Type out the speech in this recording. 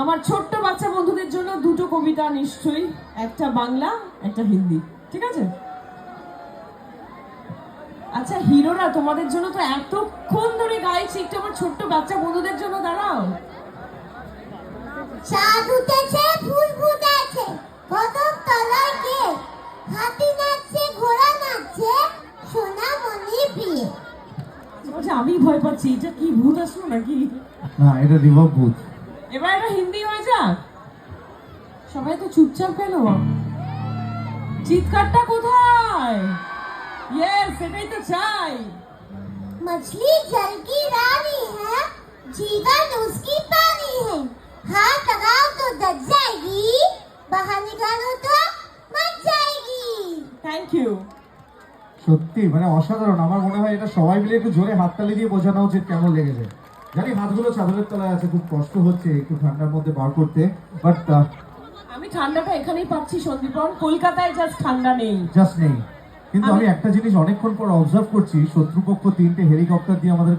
আমার ছোট্ট বাচ্চা বন্ধুদের জন্য দুটো কবিতা নিশ্চয়ই, একটা বাংলা একটা হিন্দি, ঠিক আছে? আচ্ছা হিরোরা, তোমাদের জন্য তো এতক্ষণ ধরে গাইছি, একটু আমার ছোট্ট বাচ্চা বন্ধুদের জন্য দাঁড়াও। চাঁদ উঠেছে, ফুল ফুটেছে, কদম তলায় কে, হাতি নাচছে, ঘোড়া নাচছে, সোনামণি বিয়ে। আচ্ছা আমি ভয় পাচ্ছি, এটা কি ভূত আসলো নাকি? না, এটা রিভার ভূত। এবার এটা হিন্দি হয়ে যাক। সবাই তো চুপচাপ কেন? চিৎকারটা কোথায়? ইয়েস, সেটাই তো চাই। मछली जल की रानी है, जीवन उसकी पानी है, हाथ लगाओ तो दब जाएगी, बाहर निकालो तो मर जाएगी। Thank you. সত্যি মানে অসাধারণ। আমার মনে হয় এটা সবাই মিলে একটু জোরে হাততালি দিয়ে বোঝানো উচিত কেমন লেগেছে। জানি হাতগুলো চাদরের তলায় আছে, খুব কষ্ট হচ্ছে একটু ঠান্ডার মধ্যে বার করতে, বাট আমি ঠান্ডাটা এখানেই পাচ্ছি সন্দীপন, কলকাতায় জাস্ট ঠান্ডা নেই। জাস্ট নেই। কিন্তু আমি একটা জিনিস অনেকক্ষণ পর অবজার্ভ করছি, শত্রুপক্ষ 3টে হেলিকপ্টার দিয়ে আমাদের